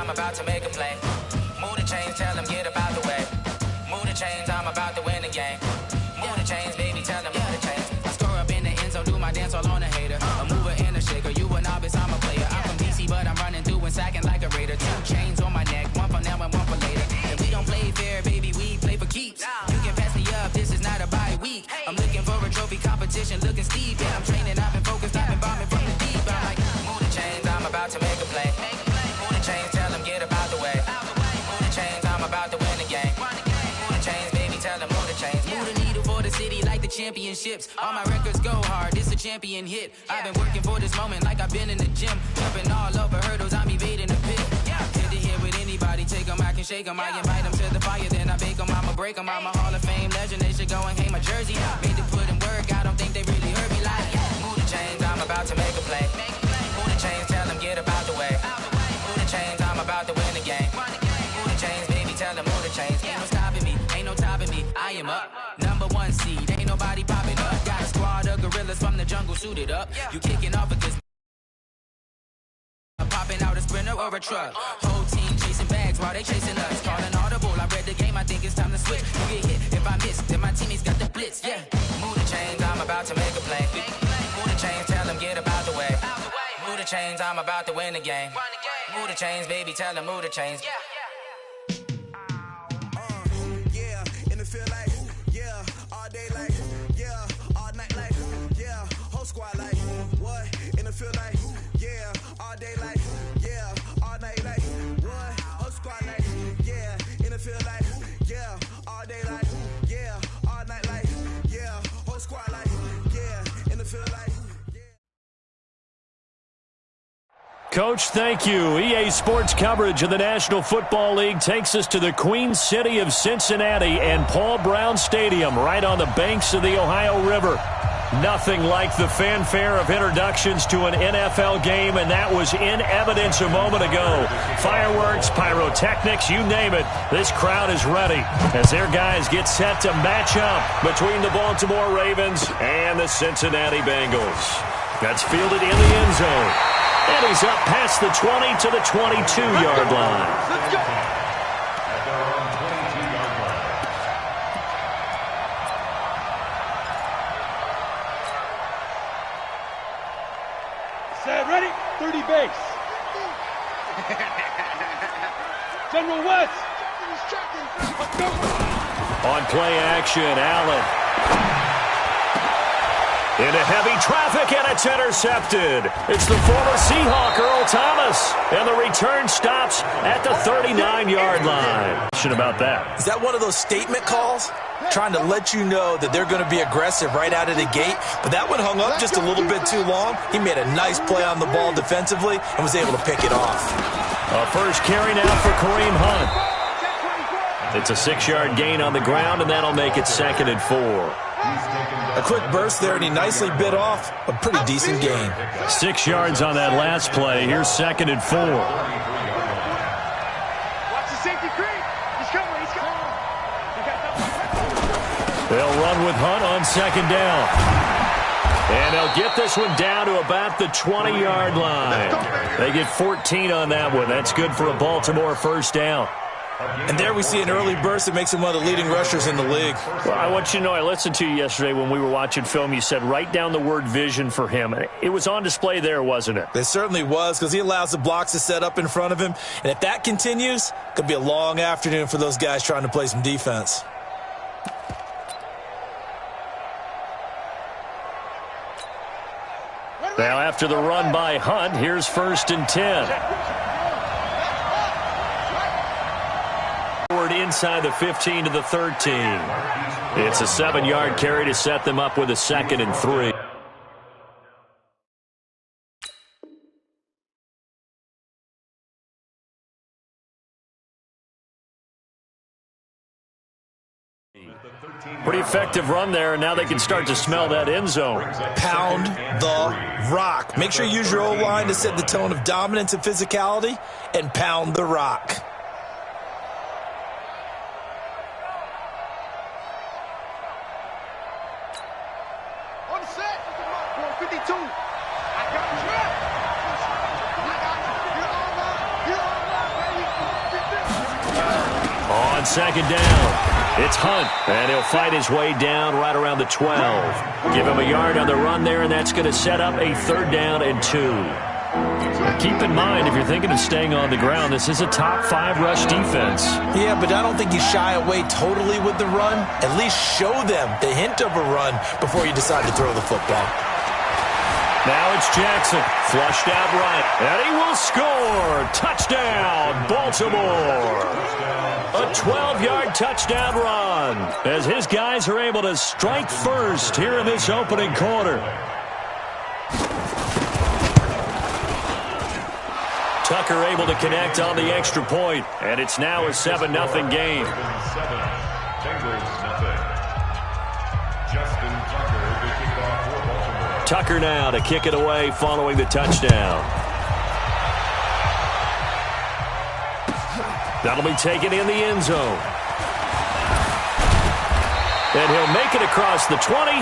I'm about to make a play. Move the chains, tell them get about the way. Move the chains, I'm about to win the game. Move the chains, baby, tell them move the chains. I score up in the end zone, do my dance all on a hater. A mover and a shaker, you a novice, I'm a player. I'm from DC, but I'm running through and sacking like a raider. 2 chains on my neck, one for now and one for later. If we don't play fair, baby, we play for keeps. You can pass me up, this is not a bye week. I'm looking for a trophy competition, looking steep. Yeah, I'm training, I've been focused, I've been bombing from the deep. I'm like, move the chains, I'm about to make a play. Move the chains, tell them get about the way. Move the chains, I'm about to win the game. Move the chains, baby, tell them move the chains. Move the needle for the city like the championships. All my records go hard, this a champion hit. I've been working for this moment like I've been in the gym. Jumping all over hurdles, I'm evading the pit. Head to head with anybody, take them, I can shake them. I invite them to the fire, then I bake them, I'ma break them. I'm a Hall of Fame legend, they should go and hang my jersey. Made to put in work, I don't think they really heard me like, move the chains, I'm about to make a play. Move the chains, tell them get about the way. Move the chains, I'm about to win the game. Move the chains, baby, tell them move the chains. Ain't no stopping me, ain't no topping me, I am up. Number 1 seed, ain't nobody popping up. Got a squad of gorillas from the jungle suited up. You kicking off because popping out a sprinter or a truck. Whole team chasing bags while they chasing us. Calling audible, I read the game, I think it's time to switch. You get hit if I miss, then my teammates got the blitz. Yeah, move the chains, I'm about to make a play. Move the chains, tell them get about the way. Move the chains, I'm about to win the game. Move the chains, baby, tell them move the chains. Yeah, in the field like, yeah, all day like, yeah, all night like, yeah, whole squad like, what? In the field like, yeah, all day like, yeah, all night like, what? Whole squad like, yeah, in the field like, yeah, all day like, yeah, all night like, yeah, whole squad like, yeah, in the field like. Coach, thank you. EA Sports coverage of the National Football League takes us to the Queen City of Cincinnati and Paul Brown Stadium right on the banks of the Ohio River. Nothing like the fanfare of introductions to an NFL game, and that was in evidence a moment ago. Fireworks, pyrotechnics, you name it. This crowd is ready as their guys get set to match up between the Baltimore Ravens and the Cincinnati Bengals. That's fielded in the end zone. And he's up past the 20 to the 22-yard line. Let's go. Set, ready? 30 base. General West. On play action, Allen. Into heavy traffic, and it's intercepted. It's the former Seahawk, Earl Thomas. And the return stops at the 39-yard line. About that. Is that one of those statement calls? Trying to let you know that they're going to be aggressive right out of the gate. But that one hung up just a little bit too long. He made a nice play on the ball defensively and was able to pick it off. A first carry now for Kareem Hunt. It's a 6-yard gain on the ground, and that'll make it 2nd and 4. A quick burst there, and he nicely bit off a pretty decent gain. 6 yards on that last play. Here's 2nd and 4. Watch the safety creep. He's coming. He's coming. They'll run with Hunt on 2nd down. And they'll get this one down to about the 20-yard line. They get 14 on that one. That's good for a Baltimore first down. And there we see an early burst that makes him one of the leading rushers in the league. Well, I want you to know, I listened to you yesterday when we were watching film. You said write down the word vision for him. It was on display there, wasn't it? It certainly was, because he allows the blocks to set up in front of him. And if that continues, it could be a long afternoon for those guys trying to play some defense. Now after the run by Hunt, here's 1st and 10. Inside the 15 to the 13. It's a 7-yard carry to set them up with a 2nd and 3. Pretty effective run there, and now they can start to smell that end zone. Pound the rock. Make sure you use your O-line to set the tone of dominance and physicality, and pound the rock. On second down, it's Hunt, and he'll fight his way down right around the 12. Give him a yard on the run there, and that's going to set up a 3rd down and 2. Keep in mind, if you're thinking of staying on the ground, this is a top 5 rush defense. Yeah, but I don't think you shy away totally with the run. At least show them the hint of a run before you decide to throw the football. Now it's Jackson, flushed out right, and he will score. Touchdown, Baltimore. A 12-yard touchdown run as his guys are able to strike first here in this opening quarter. Tucker able to connect on the extra point, and it's now a 7-0 game. Tucker now to kick it away following the touchdown. That'll be taken in the end zone. And he'll make it across the 20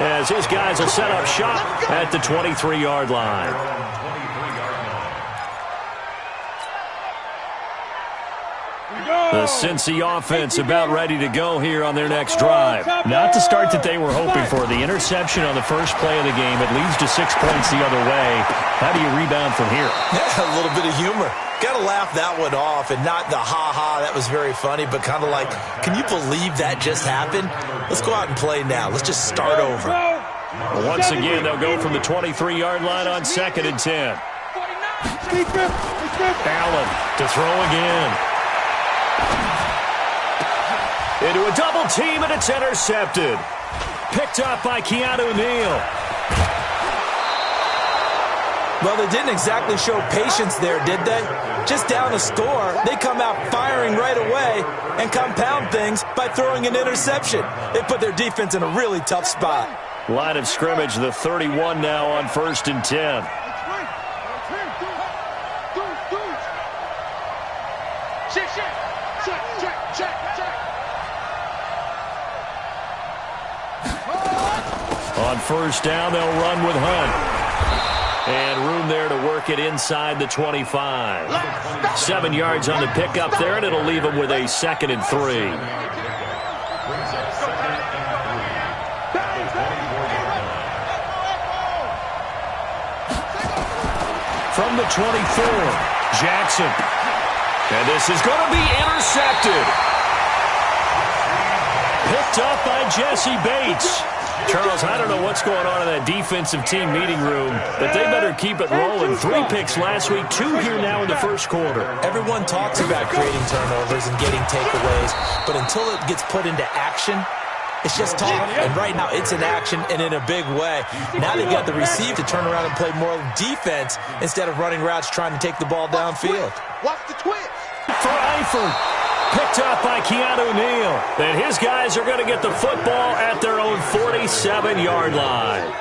as his guys will set up shop at the 23-yard line. The Cincy offense about ready to go here on their next drive. Not the start that they were hoping for. The interception on the first play of the game. It leads to 6 points the other way. How do you rebound from here? Yeah, a little bit of humor. Got to laugh that one off, and not the ha-ha, that was very funny, but kind of like, can you believe that just happened? Let's go out and play now. Let's just start over. Well, once again, they'll go from the 23-yard line on 2nd and 10. Allen to throw again. Into a double team, and it's intercepted. Picked up by Keanu Neal. Well, they didn't exactly show patience there, did they? Just down a score, they come out firing right away and compound things by throwing an interception. They put their defense in a really tough spot. Line of scrimmage, the 31 now on 1st and 10. On 1st down, they'll run with Hunt. And room there to work it inside the 25. 7 yards on the pickup there, and it'll leave them with a 2nd and 3. From the 24, Jackson. And this is going to be intercepted. Picked up by Jesse Bates. Charles, I don't know what's going on in that defensive team meeting room, but they better keep it rolling. 3 picks last week, 2 here now in the first quarter. Everyone talks about creating turnovers and getting takeaways, but until it gets put into action, it's just talk. And right now, it's in action and in a big way. Now they got the receiver to turn around and play more defense instead of running routes trying to take the ball downfield. Watch the twist. For Eifert. Picked up by Keanu Neal. And his guys are going to get the football at their own 47-yard line.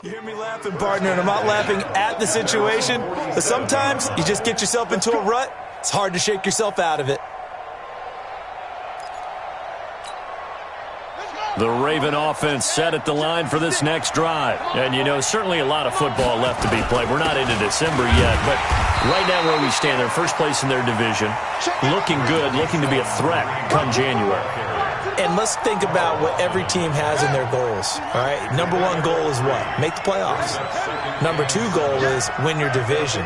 You hear me laughing, partner, and I'm not laughing at the situation, but sometimes you just get yourself into a rut. It's hard to shake yourself out of it. The Raven offense set at the line for this next drive. And, you know, certainly a lot of football left to be played. We're not into December yet, but right now where we stand, they're first place in their division. Looking good, looking to be a threat come January. And let's think about what every team has in their goals, all right? Number 1 goal is what? Make the playoffs. Number 2 goal is win your division.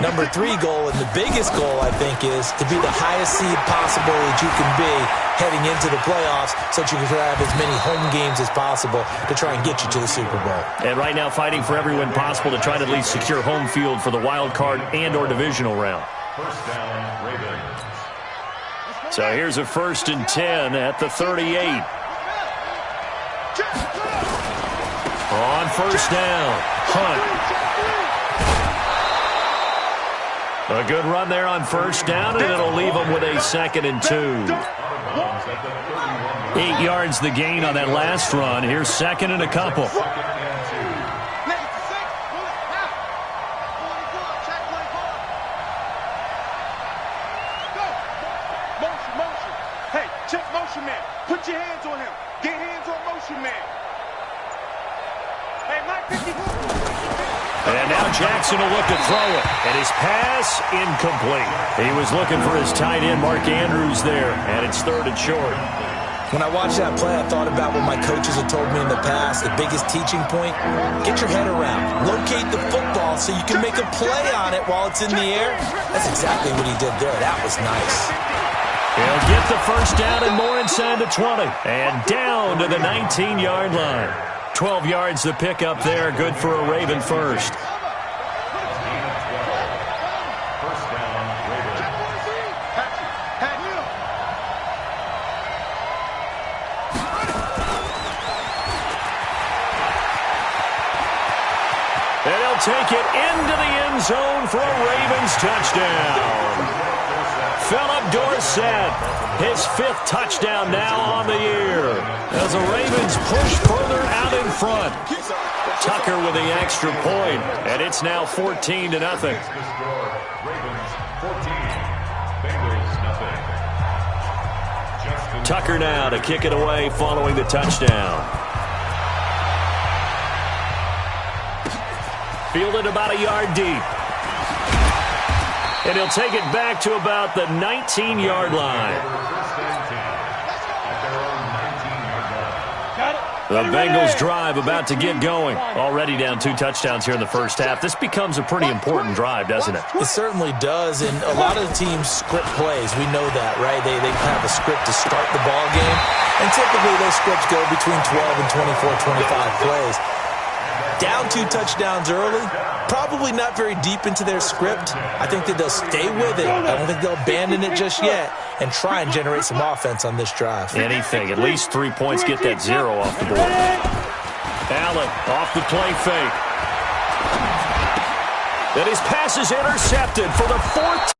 Number 3 goal, and the biggest goal, I think, is to be the highest seed possible that you can be heading into the playoffs so that you can have as many home games as possible to try and get you to the Super Bowl. And right now fighting for every win possible to try to at least secure home field for the wild card and or divisional round. First down, Ravens. So here's a 1st and 10 at the 38. On first down, Hunt. A good run there on first down, and it'll leave them with a 2nd and 2. 8 yards the gain on that last run. Here's 2nd and a couple. Hey, check motion man. Put your hands on him. Get hands on motion man. Hey, Mike 54. And now Jackson will look to throw it. And his pass incomplete. He was looking for his tight end, Mark Andrews, there. And it's 3rd and short. When I watched that play, I thought about what my coaches have told me in the past. The biggest teaching point, get your head around. Locate the football so you can make a play on it while it's in the air. That's exactly what he did there. That was nice. He'll get the first down and more inside the 20. And down to the 19-yard line. 12 yards the pickup there. Good for a Raven first. And he'll take it into the end zone for a Ravens touchdown. Philip Dorsett, his 5th touchdown now on the year. As the Ravens push further out in front. Tucker with the extra point, and it's now 14-0. Tucker now to kick it away following the touchdown. Fielded about a yard deep. And he'll take it back to about the 19-yard line. The Bengals drive about to get going. Already down 2 touchdowns here in the first half. This becomes a pretty important drive, doesn't it? It certainly does, and a lot of the teams script plays. We know that, right? They have a script to start the ball game, and typically those scripts go between 12 and 24, 25 plays. Down 2 touchdowns early, probably not very deep into their script. I think that they'll stay with it. I don't think they'll abandon it just yet and try and generate some offense on this drive. Anything. At least 3 points, get that 0 off the board. Allen off the play fake. And his pass is intercepted for the 4th